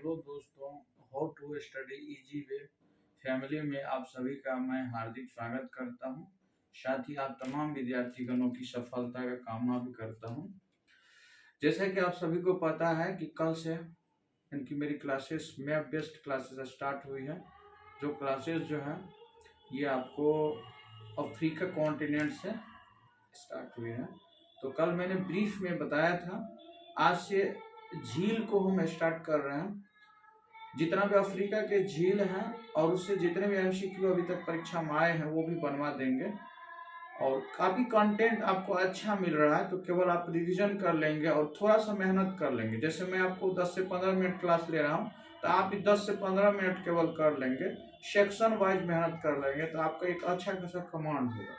Hello दोस्तों, how to study easy way family में आप सभी का मैं हार्दिक स्वागत करता हूं। साथ ही आप तमाम विद्यार्थीगणों की सफलता का कामना भी करता हूं। जैसे कि आप सभी को पता है कि कल से इनकी मेरी classes math based classes start हुई है। जो क्लासेस जो है ये आपको अफ्रीका कॉन्टिनेंट से स्टार्ट हुई है। तो कल मैंने ब्रीफ में बताया था, आज से झील को हम स्टार्ट कर रहे हैं। जितना भी अफ्रीका के झील हैं और उससे जितने भी एमसीक्यू अभी तक परीक्षा में आए हैं वो भी बनवा देंगे। और काफ़ी कंटेंट आपको अच्छा मिल रहा है, तो केवल आप रिवीजन कर लेंगे और थोड़ा सा मेहनत कर लेंगे। जैसे मैं आपको 10 से 15 मिनट क्लास ले रहा हूँ, तो आप भी 10 से 15 मिनट केवल कर लेंगे, सेक्शन वाइज मेहनत कर लेंगे, तो आपका एक अच्छा खासा कमांड होगा।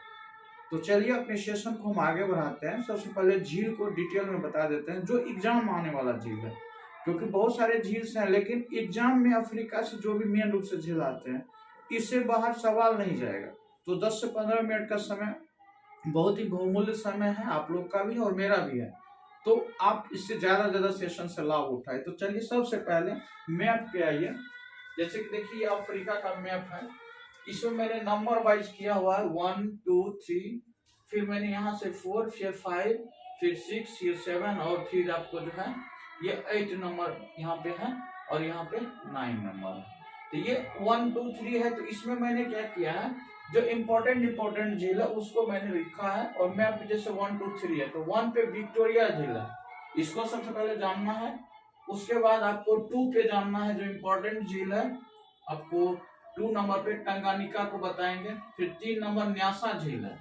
तो चलिए अपने सेशन को हम आगे बढ़ाते हैं। सबसे पहले झील को डिटेल में बता देते हैं, जो एग्जाम आने वाला झील है, क्योंकि बहुत सारे झील हैं, लेकिन एग्जाम में अफ्रीका से जो भी मेन रूप से झील आते हैं, इससे बाहर सवाल नहीं जाएगा। तो 10 से 15 मिनट का समय बहुत ही बहुमूल्य समय है, आप लोग का भी और मेरा भी है, तो आप इससे ज्यादा सेशन से लाभ उठाए। तो चलिए सबसे पहले मैप पे आइए। जैसे कि देखिए अफ्रीका का मैप है, इसमें मैंने नंबर वाइज किया हुआ है 1 2 3, फिर मैंने यहाँ से 4, फिर 5, फिर 6, फिर 7 और फिर आपको जो है ये 8 नंबर यहाँ पे है और यहाँ पे 9 नंबर है। तो ये 1 2 3 है। तो इसमें मैंने क्या किया है, जो इम्पोर्टेंट झील है उसको मैंने लिखा है। और मैप जैसे 1 2 3 है, तो 1 पे विक्टोरिया झील है, इसको सबसे पहले जानना है। उसके बाद आपको 2 पे जानना है जो इम्पोर्टेंट झील है, आपको 2 नंबर पे टंगानिका को बताएंगे। फिर 3 नंबर न्यासा झील है,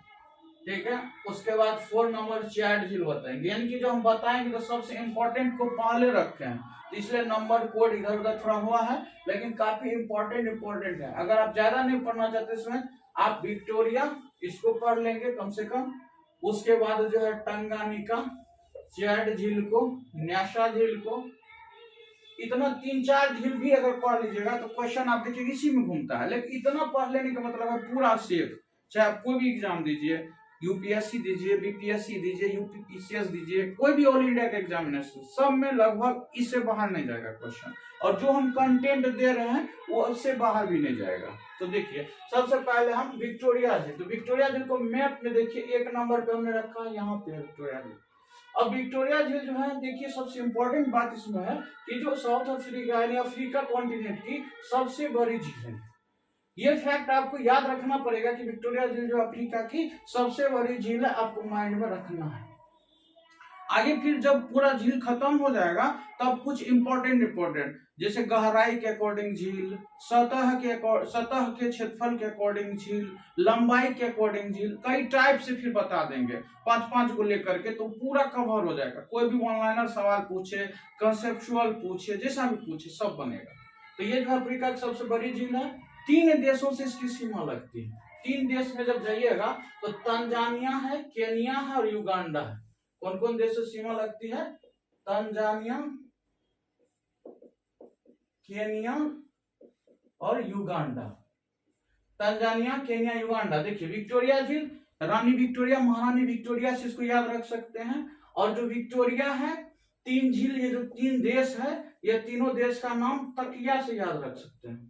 ठीक है। उसके बाद 4 नंबर चैड झील बताएंगे। यानी कि जो हम बताएंगे तो सबसे इंपॉर्टेंट को पहले रखे हैं, तो इसलिए नंबर कोड इधर उधर थोड़ा हुआ है, लेकिन काफी इंपॉर्टेंट है। अगर आप ज्यादा नहीं पढ़ना चाहते इसमें, आप विक्टोरिया इसको पढ़ लेंगे कम से कम। उसके बाद जो है टंगानिका, चैड झील को, न्यासा झील को, इतना 3-4 झील भी अगर पढ़ लीजिएगा तो क्वेश्चन आप देखिए इसी में घूमता है। लेकिन इतना पढ़ लेने का मतलब है पूरा सेफ। चाहे आप कोई भी एग्जाम दीजिए, यूपीएससी दीजिए, बीपीएससी दीजिए, यूपीपीसीएस दीजिए, कोई भी ऑल इंडिया का एग्जामिनेशन, सब में लगभग इससे बाहर नहीं जाएगा क्वेश्चन। और जो हम कंटेंट दे रहे हैं वो उससे बाहर भी नहीं जाएगा। तो देखिए सबसे पहले हम विक्टोरिया झील, तो विक्टोरिया झील को मैप में देखिए 1 नंबर पे हमने रखा है, यहाँ पे विक्टोरिया झील। अब विक्टोरिया झील जो है, देखिए सबसे इंपॉर्टेंट बात इसमें है कि जो साउथ अफ्रीका यानी अफ्रीका कॉन्टिनेंट की सबसे बड़ी झील है। ये फैक्ट आपको याद रखना पड़ेगा कि विक्टोरिया झील जो अफ्रीका की सबसे बड़ी झील है, आपको माइंड में रखना है। आगे फिर जब पूरा झील खत्म हो जाएगा तब कुछ इंपॉर्टेंट जैसे गहराई के अकॉर्डिंग झील, सतह के क्षेत्रफल के अकॉर्डिंग झील, लंबाई के अकॉर्डिंग झील, कई टाइप से फिर बता देंगे 5-5 को लेकर के, तो पूरा कवर हो जाएगा। कोई भी वन लाइनर सवाल पूछे, कंसेप्चुअल पूछे, जैसा भी पूछे सब बनेगा। तो ये जो अफ्रीका की सबसे बड़ी झील है, 3 देशों से इसकी सीमा लगती है। 3 देश में जब जाइएगा तो तंजानिया है, केनिया है और युगांडा है। कौन कौन देशों से सीमा लगती है? तंजानिया, केनिया और युगांडा। Tanzania, Kenya, Uganda. देखिए विक्टोरिया झील, रानी विक्टोरिया, महारानी विक्टोरिया से इसको याद रख सकते हैं। और जो विक्टोरिया है, 3 झील, ये जो 3 देश है, ये तीनों देश का नाम तकिया से याद रख सकते हैं।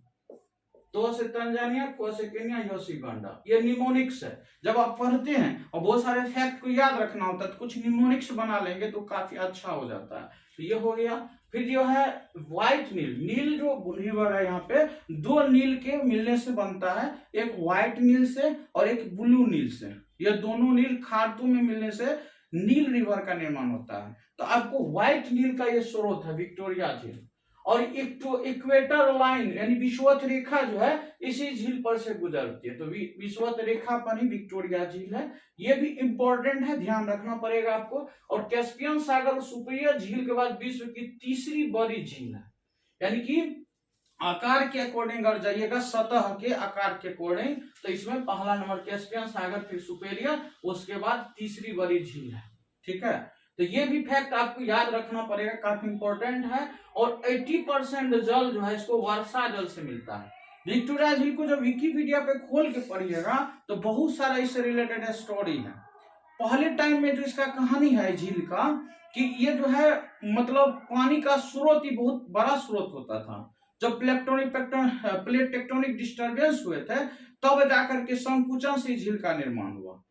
तो से तंजानिया, को से केनिया, यो से युगांडा। ये निमोनिक्स है। जब आप पढ़ते हैं और बहुत सारे फैक्ट को याद रखना होता है तो कुछ निमोनिक्स बना लेंगे तो काफी अच्छा हो जाता है। तो ये हो गया। फिर जो है व्हाइट नील, नील जो रिवर है यहाँ पे 2 नील के मिलने से बनता है, एक व्हाइट नील से और एक ब्लू नील से। ये दोनों नील खार्तूम में मिलने से नील रिवर का निर्माण होता है। तो आपको व्हाइट नील का ये स्रोत है विक्टोरिया झील। और एक तो इक्वेटर लाइन यानी विषुवत रेखा जो है इसी झील पर से गुजरती है, तो विषुवत रेखा पर ही विक्टोरिया झील है। ये भी इंपॉर्टेंट है, ध्यान रखना पड़ेगा आपको। और कैस्पियन सागर सुपीरियर झील के बाद विश्व की तीसरी बड़ी झील है। यानी कि आकार के अकॉर्डिंग अगर जाइएगा, सतह के आकार के अकॉर्डिंग, तो इसमें पहला नंबर कैस्पियन सागर, फिर सुपीरियर, उसके बाद तीसरी बड़ी झील है। ठीक है, तो ये भी फैक्ट आपको याद रखना पड़ेगा, काफी इंपॉर्टेंट है। और 80% जल जो है इसको वर्षा जल से मिलता है। विक्टोरिया झील को जब विकिपीडिया पे खोल के पढ़िएगा तो बहुत सारा इससे रिलेटेड स्टोरी है। पहले टाइम में जो इसका कहानी है झील का, कि ये जो है मतलब पानी का स्रोत ही बहुत बड़ा स्रोत होता था। जब प्लेट टेक्टोनिक डिस्टर्बेंस हुए थे तब जाकर के संकुचन से झील का निर्माण हुआ।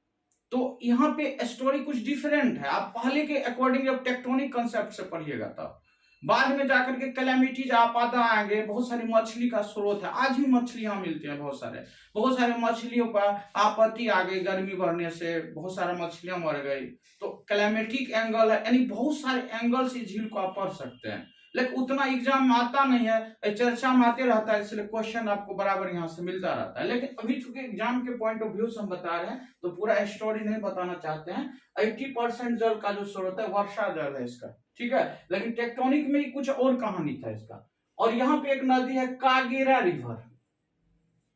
तो यहाँ पे स्टोरी कुछ डिफरेंट है। आप पहले के अकॉर्डिंग जब टेक्टोनिक कंसेप्ट से पढ़िएगा तब बाद में जाकर के कैलेमिटीज आपदा आएंगे, बहुत सारी मछली का स्रोत है, आज भी मछली यहाँ मिलती है, बहुत सारे मछलियों पर आपत्ति आ गई, गर्मी बढ़ने से बहुत सारा मछलियां मर गई। तो कैलेमेटिक एंगल है, यानी बहुत सारे एंगल से झील को आप पढ़ सकते हैं, लेकिन उतना एग्जाम में आता नहीं है, चर्चा में आते रहता है, इसलिए क्वेश्चन आपको बराबर यहाँ से मिलता रहता है। लेकिन अभी चूंकि एग्जाम के पॉइंट ऑफ व्यू से हम बता रहे हैं तो पूरा स्टोरी नहीं बताना चाहते हैं। 80% जल का जो स्रोत है वर्षा जल है इसका, ठीक है। लेकिन टेक्टोनिक में कुछ और कहानी था इसका। और यहाँ पे एक नदी है कागेरा रिवर।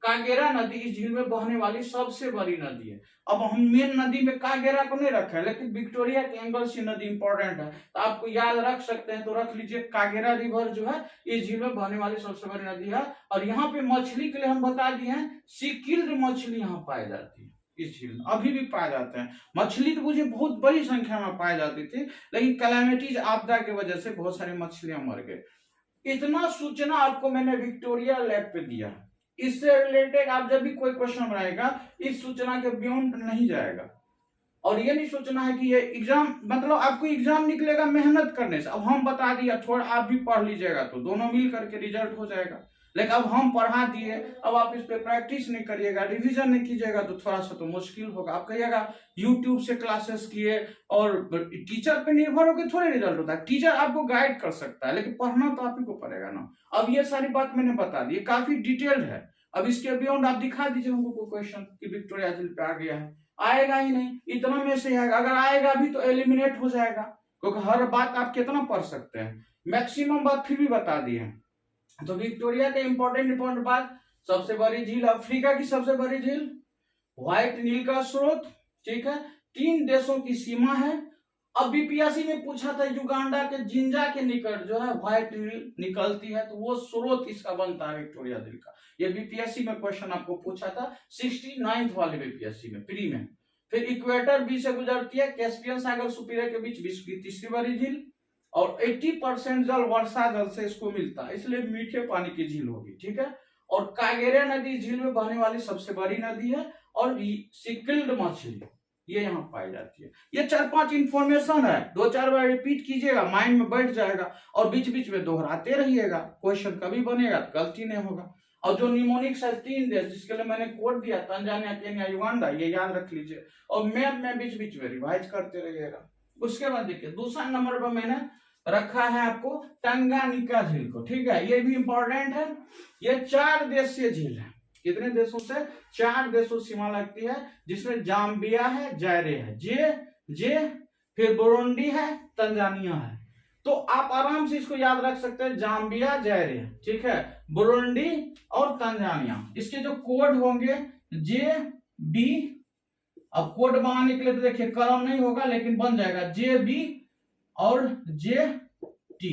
कागेरा नदी इस झील में बहने वाली सबसे बड़ी नदी है। अब हम मेन नदी में कागेरा को नहीं रखे, लेकिन विक्टोरिया के एंगल से नदी इंपॉर्टेंट है तो आपको याद रख सकते हैं, तो रख लीजिए कागेरा रिवर जो है इस झील में बहने वाली सबसे बड़ी नदी है। और यहाँ पे मछली के लिए हम बता दिए हैं, सीकिल्ड मछली यहाँ पाई जाती है इस झील में, अभी भी पाए जाते हैं। मछली तो मुझे बहुत बड़ी संख्या में पाई जाती थी, लेकिन कैलामिटीज आपदा की वजह से बहुत सारी मछलियां मर गई। इतना सूचना आपको मैंने विक्टोरिया लैब पे दिया है। इससे रिलेटेड आप जब भी कोई क्वेश्चन बनाएगा इस सूचना के बियॉन्ड नहीं जाएगा। और ये नहीं सोचना है कि ये एग्जाम मतलब आपको एग्जाम निकलेगा मेहनत करने से। अब हम बता दिया, थोड़ा आप भी पढ़ लीजिएगा तो दोनों मिल करके रिजल्ट हो जाएगा। लेकिन अब हम पढ़ा दिए, अब आप इस पे प्रैक्टिस नहीं करिएगा, रिवीजन नहीं कीजिएगा तो थोड़ा सा तो मुश्किल होगा। आप कहिएगा यूट्यूब से क्लासेस किए और टीचर पे निर्भर होकर थोड़े रिजल्ट होता है। टीचर आपको गाइड कर सकता है, लेकिन पढ़ना तो आप ही को पड़ेगा ना। अब ये सारी बात मैंने बता दी, काफी डिटेल्ड है। अब इसके बियॉन्ड आप दिखा दीजिए हमको कोई क्वेश्चन कि विक्टोरिया झील पे आ गया है, आएगा ही नहीं, इतना में से आएगा। अगर आएगा भी तो एलिमिनेट हो जाएगा, क्योंकि हर बात आप कितना पढ़ सकते हैं, मैक्सिमम बात फिर भी बता दी है। तो विक्टोरिया के इंपॉर्टेंट बात, सबसे बड़ी झील, अफ्रीका की सबसे बड़ी झील, व्हाइट नील का स्रोत, ठीक है, 3 देशों की सीमा है। अब बीपीएससी में पूछा था युगांडा के जिंजा के निकट जो है व्हाइट नील निकलती है, तो वो स्रोत इसका बनता है विक्टोरिया झील का। ये बीपीएससी में क्वेश्चन आपको पूछा था 69th वाले बीपीएससी में, प्री में। फिर इक्वेटर बीच से गुजरती है, कैस्पियन सागर सुपीरियर के बीच विश्व की तीसरी बड़ी झील, और 80% जल वर्षा जल से इसको मिलता है, इसलिए मीठे पानी की झील होगी, ठीक है। और कागेरा नदी झील में बहने वाली सबसे बड़ी नदी है, और सिकिल्ड मछली ये यहाँ पाई जाती है। ये 4-5 इंफॉर्मेशन है, 2-4 बार रिपीट कीजिएगा, माइंड में बैठ जाएगा, और बीच बीच में दोहराते रहिएगा, क्वेश्चन कभी बनेगा तो गलती नहीं होगा। और जो निमोनिक्स है 3 देश जिसके लिए मैंने कोड दिया, तंजानिया, केन्या, युगांडा, ये याद रख लीजिए, और मैप में बीच बीच में रिवाइज करते रहिएगा। उसके बाद देखिए दूसरा नंबर पर मैंने रखा है आपको टंगानिका झील को, ठीक है, ये भी इंपॉर्टेंट है। ये 4 देशीय झील है, कितने देशों से, 4 देशों सीमा लगती है, जिसमें जाम्बिया है, जायरे है, जे फिर बुरुंडी है, तंजानिया है। तो आप आराम से इसको याद रख सकते हैं, जाम्बिया, जायरे, ठीक है, बुरुंडी और तंजानिया। इसके जो कोड होंगे JB, अब कोड बनाने के लिए तो देखिए कलम नहीं होगा, लेकिन बन जाएगा JB और JT,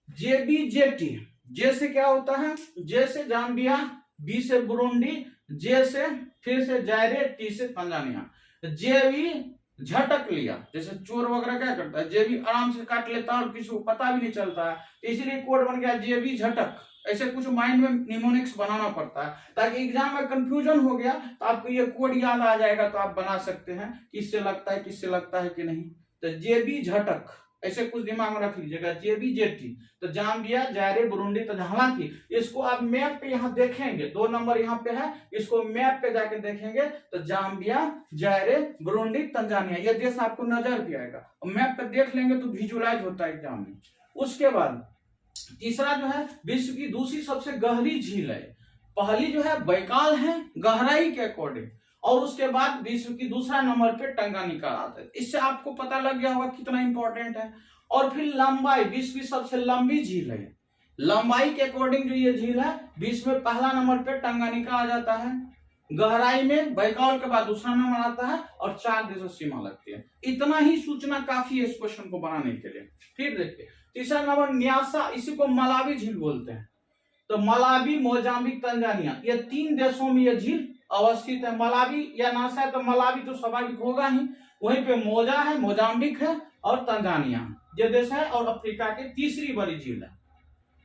JB-JT। जे से क्या होता है, जे से जाम्बिया, बी से बुरुंडी, जे से फिर से जायरे, टी से तंजानिया। जेबी झटक लिया, जैसे चोर वगैरह क्या करता है, जेबी आराम से काट लेता है और किसी को पता भी नहीं चलता है, इसीलिए कोड बन गया जेबी झटक। ऐसे कुछ माइंड में निमोनिक्स बनाना पड़ता है, ताकि एग्जाम में कंफ्यूजन हो गया तो आपको ये कोड याद आ जाएगा, तो आप बना सकते हैं किससे लगता है कि नहीं। तो जेबी झटक ऐसे कुछ दिमाग में रख लीजिएगा, JB-JT। तो जाम्बिया, जायरे, बुरुंडी, तो हालांकि इसको आप मैप पे यहाँ देखेंगे, 2 नंबर यहाँ पे है, इसको मैप पे जाके देखेंगे तो जाम्बिया, जायरे, बुरुंडी, तंजानिया ये देश आपको नजर भी आएगा, और मैप पे देख लेंगे तो विजुअलाइज होता है एग्जाम में। उसके बाद तीसरा जो है विश्व की दूसरी सबसे गहरी झील है, पहली जो है बैकाल है गहराई के अकॉर्डिंग, और उसके बाद विश्व की दूसरा नंबर पे टंगानिका आता है। इससे आपको पता लग गया होगा कितना इंपॉर्टेंट है। और फिर लंबाई, विश्व की सबसे लंबी झील है, लंबाई के अकॉर्डिंग जो ये झील है विश्व में पहला नंबर पे टंगानिका आ जाता है, गहराई में बैकाल के बाद दूसरा नंबर आता है, और 4 देशों सीमा लगती है। इतना ही सूचना काफी है इस क्वेश्चन को बनाने के लिए। फिर देखिए तीसरा नंबर न्यासा, इसी को मलावी झील बोलते हैं। तो मलावी, मोजाम्बिक, तंजानिया ये 3 देशों में ये झील अवस्थित है। मलावी या नासा है तो मलावी तो स्वाभाविक होगा ही, वहीं पे मोजा है, मोजाम्बिक है और तंजानिया, ये देश है, और अफ्रीका की तीसरी बड़ी झील है।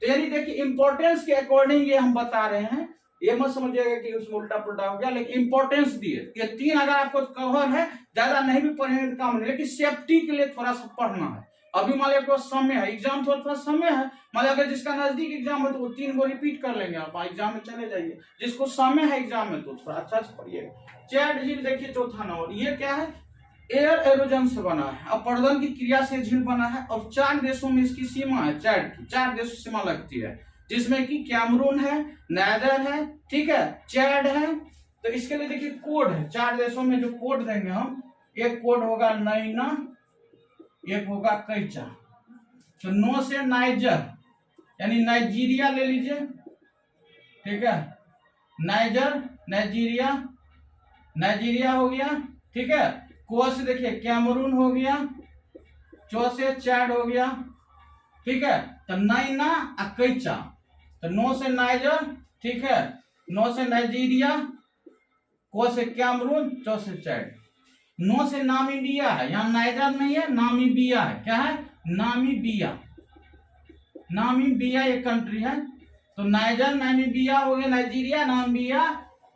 तो यानी देखिए इंपॉर्टेंस के अकॉर्डिंग ये हम बता रहे हैं, ये मत समझिएगा कि उसमें उल्टा पुल्टा हो गया, लेकिन इंपॉर्टेंस दिए। ये 3 अगर आपको कवर है, ज्यादा नहीं भी पढ़ेंगे तो काम नहीं, लेकिन सेफ्टी के लिए थोड़ा सा पढ़ना है। अभी मान लिया समय है, एग्जाम थोड़ा समय है, मान लिया अगर जिसका नजदीक एग्जाम है तो वो 3 को रिपीट कर लेंगे, आप एग्जाम में चले जाइए। जिसको समय है एग्जाम में तो थोड़ा अच्छा से पढ़िएगा। चैड झील देखिए चौथा नंबर, ये क्या है, एयर एरोजन से बना है, अपरदन की क्रिया से झील बना है, और 4 देशों में इसकी सीमा है, चैड की 4 देशों से सीमा लगती है, जिसमें कि कैमरून है, नाइजर है, ठीक है, चैड है। तो इसके लिए देखिए कोड है, 4 देशों में जो कोड देंगे हम, एक कोड होगा नैना, एक होगा कैचा। तो नो से नाइजर यानी नाइजीरिया ले लीजिए, ठीक है, नाइजर नाइजीरिया, नाइजीरिया हो गया, ठीक है। को से देखिए कैमरून हो गया, चौ से चैड हो गया, ठीक है। तो नैना कैचा, तो नो से नाइजर, ठीक है, नो से नाइजीरिया, को से कैमरून, चौ से चैड। नो से नामीबिया है, यहाँ नाइजर नहीं है, नामीबिया है, क्या है, नामीबिया, नामीबिया एक कंट्री है। तो नाइजर, नामीबिया हो गया, नाइजीरिया, नामीबिया,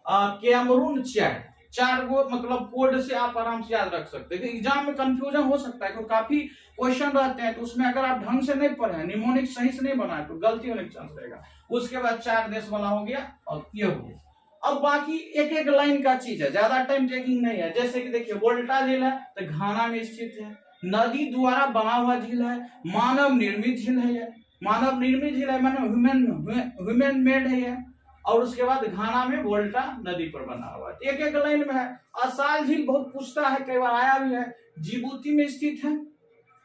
कैमरून, चैड। 4 को मतलब कोड से आप आराम से याद रख सकते हैं। एग्जाम में कंफ्यूजन हो सकता है क्योंकि काफी क्वेश्चन रहते हैं, तो उसमें अगर आप ढंग से नहीं पढ़े, निमोनिक सही से नहीं बनाए तो गलती होने का चांस रहेगा। उसके बाद 4 देश वाला हो गया और ये हो गया। अब बाकी एक एक लाइन का चीज है, ज्यादा टाइम टेकिंग नहीं है। जैसे कि देखिए वोल्टा झील है तो घाना में स्थित है, नदी द्वारा बना हुआ झील है, मानव निर्मित झील है, ये मानव निर्मित झील है, मानो ह्यूमन मेड है ये। और उसके बाद घाना में वोल्टा नदी पर बना हुआ है, एक एक लाइन में है। असाल झील बहुत पूछता है, कई बार आया भी है, जिबूती में स्थित है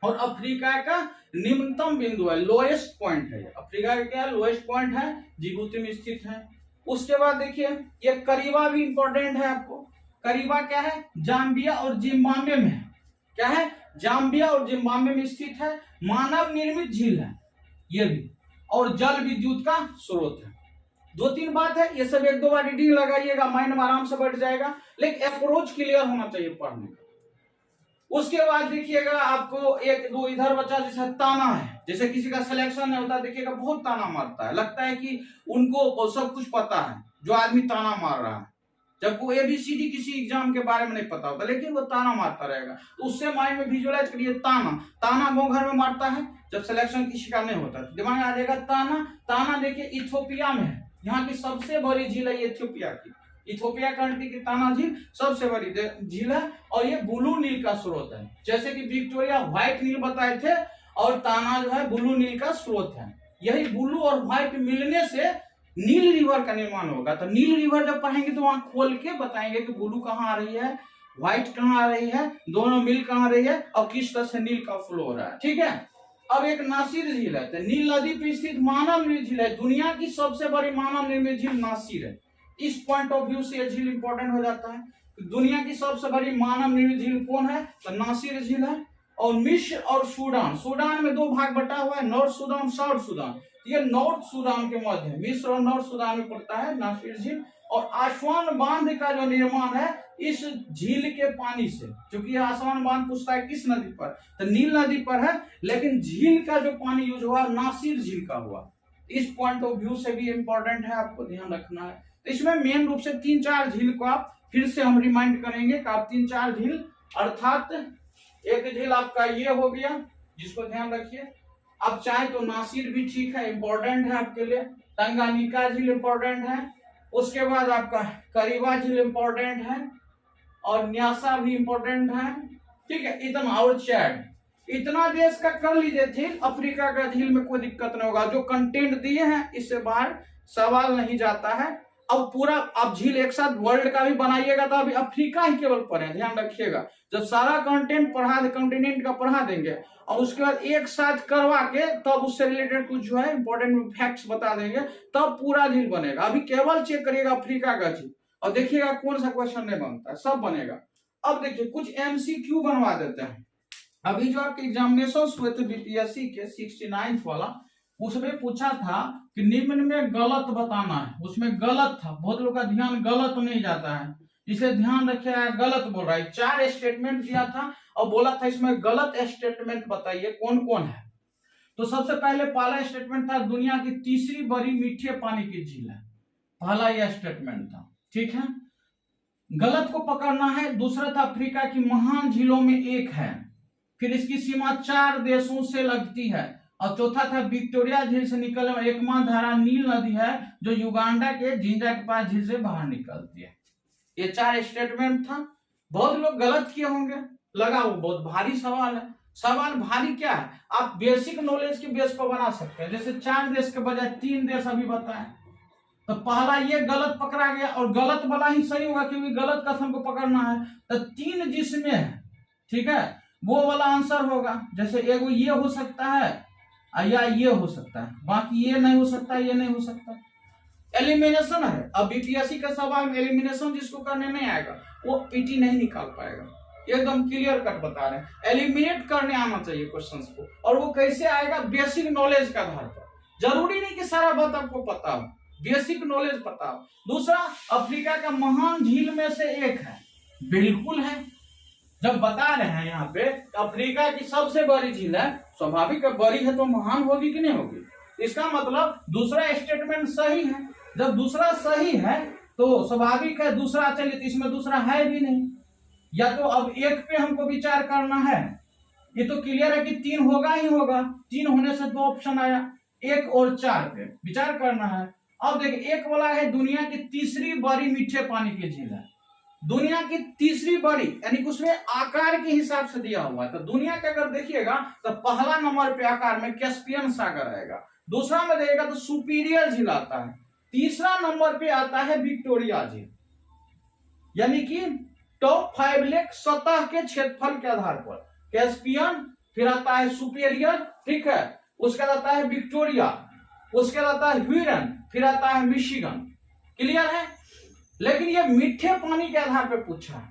और अफ्रीका का निम्नतम बिंदु है, लोएस्ट पॉइंट है। अफ्रीका का क्या लोएस्ट पॉइंट है, जिबूती में स्थित है। उसके बाद देखिए ये करीबा भी इंपॉर्टेंट है आपको। करीबा क्या है, जाम्बिया और जिम्बाब्वे में है, क्या है, जाम्बिया और जिम्बाब्वे में स्थित है, मानव निर्मित झील है ये भी, और जल विद्युत का स्रोत है। 2-3 बात है, ये सब 1-2 बार रीडिंग लगाइएगा, माइंड में आराम से बैठ जाएगा, लेकिन अप्रोच क्लियर होना चाहिए पढ़ने का। उसके बाद देखिएगा आपको 1-2 इधर बचा, जैसे ताना है, जैसे किसी का सिलेक्शन नहीं होता, देखिएगा बहुत ताना मारता है, लगता है कि उनको सब कुछ पता है जो आदमी ताना मार रहा है, जबकि ABCD किसी एग्जाम के बारे में नहीं पता होता, लेकिन वो ताना मारता रहेगा। तो उससे माइंड में विजुअलाइज करिए, ताना, ताना गाँव घर में मारता है जब सिलेक्शन किसी का नहीं होता, दिमाग में आ जाएगा ताना। ताना देखिए इथियोपिया में है, यहाँ की सबसे बड़ी झील है इथियोपिया की, इथियोपिया कंट्री की ताना झील सबसे बड़ी झील है, और ये ब्लू नील का स्रोत है। जैसे कि विक्टोरिया व्हाइट नील बताए थे, और ताना जो है ब्लू नील का स्रोत है। यही ब्लू और व्हाइट मिलने से नील रिवर का निर्माण होगा। तो नील रिवर जब पढ़ेंगे तो वहां खोल के बताएंगे कि ब्लू कहाँ आ रही है, व्हाइट कहाँ आ रही है, दोनों मिल कहाँ आ रही है, और किस तरह से नील का फ्लो हो रहा है, ठीक है। अब एक नासिर झील है, तो नील नदी पर स्थित मानव निर्मित झील है, दुनिया की सबसे बड़ी मानव निर्मित झील नासिर है। इस पॉइंट ऑफ व्यू से यह झील इंपॉर्टेंट हो जाता है। दुनिया की सबसे बड़ी मानव निर्मित झील कौन है, तो नासिर झील है। और मिस्र और सूडान, सूडान में 2 भाग बटा हुआ है, नॉर्थ सूडान, साउथ सूडान। ये नॉर्थ सूडान के मध्य है, मिस्र और नॉर्थ सूडान में पड़ता है नासिर झील। और आसवान बांध का जो निर्माण है इस झील के पानी से, क्योंकि आसवान बांध पूछता है किस नदी पर, तो नील नदी पर है, लेकिन झील का जो पानी यूज हुआ नासिर झील का हुआ। इस पॉइंट ऑफ व्यू से भी इंपॉर्टेंट है, आपको ध्यान रखना है। तो इसमें मेन रूप से 3-4 झील को आप फिर से हम रिमाइंड करेंगे कि आप 3-4 झील, अर्थात एक झील आपका ये हो गया, जिसको ध्यान रखिए। आप चाहे तो नासिर भी ठीक है, इंपॉर्टेंट है आपके लिए। तंगानिका झील इंपॉर्टेंट है। उसके बाद आपका करीबा झील इंपॉर्टेंट है, और न्यासा भी इंपॉर्टेंट है, ठीक है। इतना और चैड, इतना देश का कर लीजिए झील। अफ्रीका का झील में कोई दिक्कत नहीं होगा, जो कंटेंट दिए हैं इससे बाहर सवाल नहीं जाता है। अब पूरा आप झील एक साथ वर्ल्ड का भी बनाइएगा तो अभी अफ्रीका ही केवल पढ़े, ध्यान रखिएगा। जब सारा कंटेंट कंटिनेंट का पढ़ा देंगे और उसके बाद एक साथ करवा के तब उससे रिलेटेड कुछ जो है इंपॉर्टेंट फैक्ट्स बता देंगे, तब पूरा झील बनेगा। अभी केवल चेक करिएगा अफ्रीका का झील और देखिएगा कौन सा क्वेश्चन नहीं बनता है, सब बनेगा। अब देखिए कुछ MCQ बनवा देते हैं। अभी जो आपके एग्जामिनेशन हुए थे BPSC के 69th वाला, उसमें पूछा था कि निम्न में गलत बताना है। उसमें गलत था, बहुत लोग का ध्यान गलत नहीं जाता है। इसे ध्यान रखिएगा, गलत बोल रहा है। 4 स्टेटमेंट दिया था और बोला था इसमें गलत स्टेटमेंट बताइए कौन कौन है। तो सबसे पहले पहला स्टेटमेंट था दुनिया की तीसरी बड़ी मीठे पानी की झील है, पहला यह स्टेटमेंट था, ठीक है। गलत को पकड़ना है। दूसरा था अफ्रीका की महान झीलों में एक है, फिर इसकी सीमा 4 देशों से लगती है। और चौथा था विक्टोरिया झील से निकलने वाली एकमात्र धारा नील नदी है जो युगांडा के जिंजा के पास झील से बाहर निकलती है। ये 4 स्टेटमेंट था। बहुत लोग गलत किए होंगे, लगा वो बहुत भारी सवाल है। सवाल भारी क्या है, आप बेसिक नॉलेज के बेस पर बना सकते हैं। जैसे 4 देश के बजाय 3 देश अभी बताएं, तो पहला ये गलत पकड़ा गया और गलत वाला ही सही होगा क्योंकि गलत कथन को पकड़ना है। तो 3 जिसमें है, ठीक है, वो वाला आंसर होगा। जैसे एगो ये हो सकता है या ये हो सकता है, बाकी ये नहीं हो सकता, ये नहीं हो सकता। एलिमिनेशन है। अब बीपीएससी का सवाल में एलिमिनेशन जिसको करने नहीं आएगा वो पीटी नहीं निकाल पाएगा, एकदम क्लियर कट बता रहे हैं। एलिमिनेट करने आना चाहिए क्वेश्चंस को, और वो कैसे आएगा, बेसिक नॉलेज के आधार पर। जरूरी नहीं कि सारा बात आपको पता हो, बेसिक नॉलेज पता हो। दूसरा, अफ्रीका का महान झील में से एक है, बिल्कुल है। जब बता रहे हैं यहाँ पे अफ्रीका की सबसे बड़ी झील है, स्वाभाविक है, बड़ी है तो महान होगी कि नहीं होगी। इसका मतलब दूसरा स्टेटमेंट सही है। जब दूसरा सही है तो स्वाभाविक है दूसरा, चलिए तो इसमें दूसरा है भी नहीं, या तो अब एक पे हमको विचार करना है। ये तो क्लियर है कि 3 होगा ही होगा, 3 होने से 2 ऑप्शन आया, 1 और 4 पे विचार करना है। अब देखिए, एक वाला है दुनिया की तीसरी बड़ी मीठे पानी की झील है, दुनिया की तीसरी बड़ी, यानी उसमें आकार के हिसाब से दिया हुआ है। तो दुनिया के अगर देखिएगा तो पहला नंबर पे आकार में कैस्पियन सागर आएगा, दूसरा में देखिएगा तो सुपीरियर झील आता है, तीसरा नंबर पे आता है विक्टोरिया झील। यानी कि टॉप 5 लेक सतह के क्षेत्रफल के आधार पर कैस्पियन, फिर आता है सुपीरियर, ठीक है, उसके बाद आता है विक्टोरिया, उसके बाद आता है ह्यूरन, फिर आता है मिशिगन। क्लियर है। लेकिन ये मीठे पानी के आधार पे पूछा है,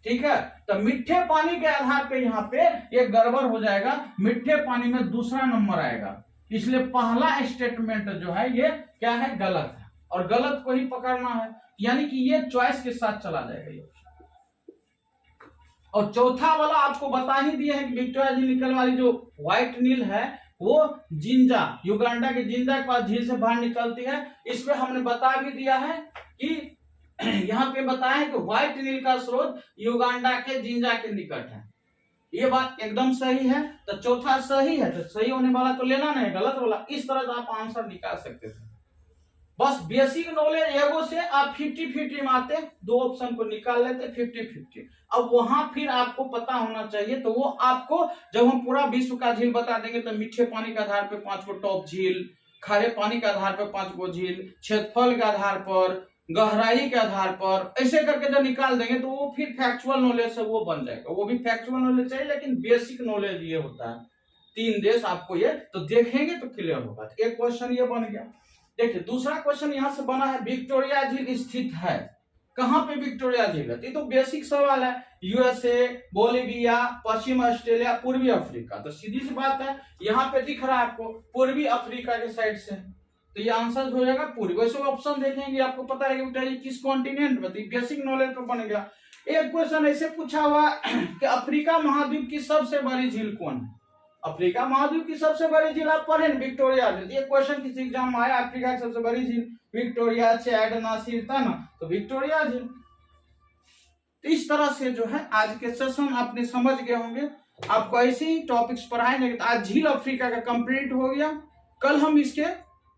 ठीक है, तो मीठे पानी के आधार पे यहाँ पे ये गड़बड़ हो जाएगा, मीठे पानी में दूसरा नंबर आएगा, इसलिए पहला स्टेटमेंट जो है ये क्या है, गलत है, और गलत को ही पकड़ना है, यानी कि ये चॉइस के साथ चला जाएगा ये। और चौथा वाला आपको बता ही दिया है कि विक्टोरिया झील निकलने वाली जो व्हाइट नील है वो जिंजा, युगांडा के जिंजा के पास झील से बाहर निकलती है। इसमें हमने बता भी दिया है कि यहाँ पे बताया कि व्हाइट नील का स्रोत युगांडा के जिंजा के निकट है। ये बात एकदम सही है, तो चौथा सही है, तो सही होने वाला तो लेना नहीं, गलत वाला। इस तरह से आप आंसर निकाल सकते थे। बस बेसिक नॉलेज एगो से आप 50-50 में आते, 2 ऑप्शन को निकाल लेते 50-50। अब वहां फिर आपको पता होना चाहिए, तो वो आपको जब हम पूरा विश्व का झील बता देंगे तो मीठे पानी के आधार पर 5 गो टॉप झील, खारे पानी के आधार पर 5 गो झील, क्षेत्रफल के आधार पर, गहराई के आधार पर, ऐसे करके जब निकाल देंगे तो वो फिर फैक्चुअल नॉलेज से वो बन जाएगा। वो भी फैक्चुअल नॉलेज चाहिए, लेकिन बेसिक नॉलेज ये होता है। 3 देश आपको ये तो देखेंगे तो क्लियर होगा। तो एक क्वेश्चन ये बन गया। देखिए दूसरा क्वेश्चन यहां से बना है, विक्टोरिया झील स्थित है कहां पे, विक्टोरिया झील है। ये तो बेसिक सवाल है, यूएसए, बोलिविया, पश्चिम ऑस्ट्रेलिया, पूर्वी अफ्रीका। तो सीधी सी बात है, यहाँ पे दिख रहा है आपको पूर्वी अफ्रीका के साइड से, तो ये आंसर हो जाएगा पूर्वी। वैसे ऑप्शन देखेंगे आपको पता रहेगा किस कॉन्टिनेंट में, बेसिक नॉलेज तो बन गया। एक क्वेश्चन ऐसे पूछा हुआ कि अफ्रीका महाद्वीप की सबसे बड़ी झील कौन है। अफ्रीका महाद्वीप की सबसे बड़ी झील आप पढ़े, विक्टोरिया झील। ये क्वेश्चन किसी एग्जाम में आया, अफ्रीका की सबसे बड़ी झील विक्टोरिया, चैड, नासिर था ना, तो विक्टोरिया झील। तो इस तरह से जो है आज के सेशन आपने समझ गए होंगे। आपको ऐसे ही टॉपिक्स पढ़ाएंगे। आज झील अफ्रीका का कंप्लीट हो गया। कल हम इसके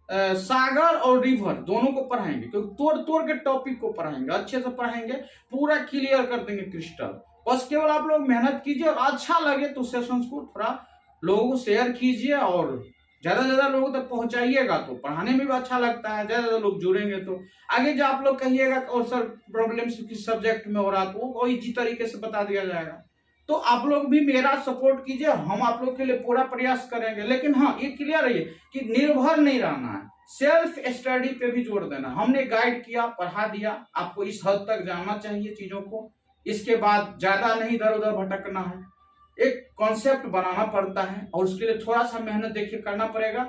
सागर और रिवर दोनों को पढ़ाएंगे, क्योंकि तोड़ तोड़ के टॉपिक को पढ़ाएंगे, अच्छे से पढ़ाएंगे, पूरा क्लियर कर देंगे क्रिस्टल। बस केवल आप लोग मेहनत कीजिए, और अच्छा लगे तो सेशंस को थोड़ा लोगों को शेयर कीजिए, और ज्यादा से ज्यादा लोगों तक पहुंचाइएगा तो पढ़ाने में भी अच्छा लगता है। ज्यादा लोग जुड़ेंगे तो आगे जो आप लोग कहिएगा और सर प्रॉब्लम्स किस सब्जेक्ट में हो रहा, तो वो इसी तरीके से बता दिया जाएगा। तो आप लोग भी मेरा सपोर्ट कीजिए, हम आप लोग के लिए पूरा प्रयास करेंगे। लेकिन हाँ, ये क्लियर रहिए कि निर्भर नहीं रहना है, सेल्फ स्टडी पे भी जोर देना। हमने गाइड किया, पढ़ा दिया, आपको इस हद तक जानना चाहिए चीजों को, इसके बाद ज्यादा नहीं इधर उधर भटकना है। एक कॉन्सेप्ट बनाना पड़ता है, और उसके लिए थोड़ा सा मेहनत देखिए करना पड़ेगा।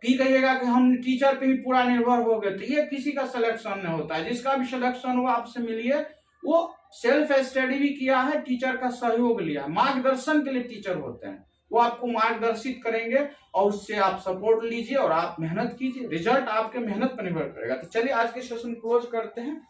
कि कहिएगा कि हम टीचर पे ही पूरा निर्भर हो गए, तो ये किसी का सिलेक्शन नहीं होता है। जिसका भी सिलेक्शन हुआ आपसे मिलिए, वो सेल्फ स्टडी भी किया है, टीचर का सहयोग लिया, मार्गदर्शन के लिए टीचर होते हैं, वो आपको मार्गदर्शित करेंगे और उससे आप सपोर्ट लीजिए और आप मेहनत कीजिए, रिजल्ट आपके मेहनत पर निर्भर करेगा। तो चलिए आज के सेशन क्लोज करते हैं।